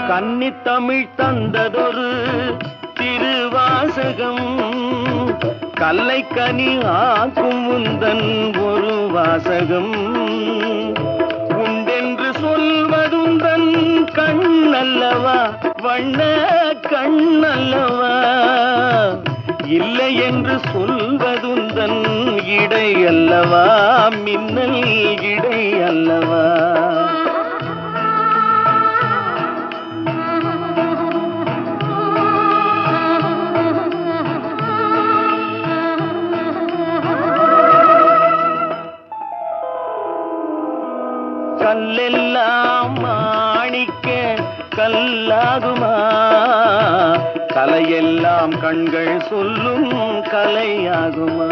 கன்னி தமிழ் தந்ததொரு திருவாசகம் கல்லை கனி ஆக்கும் உந்தன் ஒரு வாசகம் உண்டென்று சொல்வதுந்தன் கண்ணல்லவா வண்ண கண்ணல்லவா இல்லை என்று சொல்வதுந்தன் இடை அல்லவா மின்னல் இடை அல்லவா கல்லெல்லாம் மாணிக்க கல்லாகுமா கலையெல்லாம் கண்கள் சொல்லும் கலையாகுமா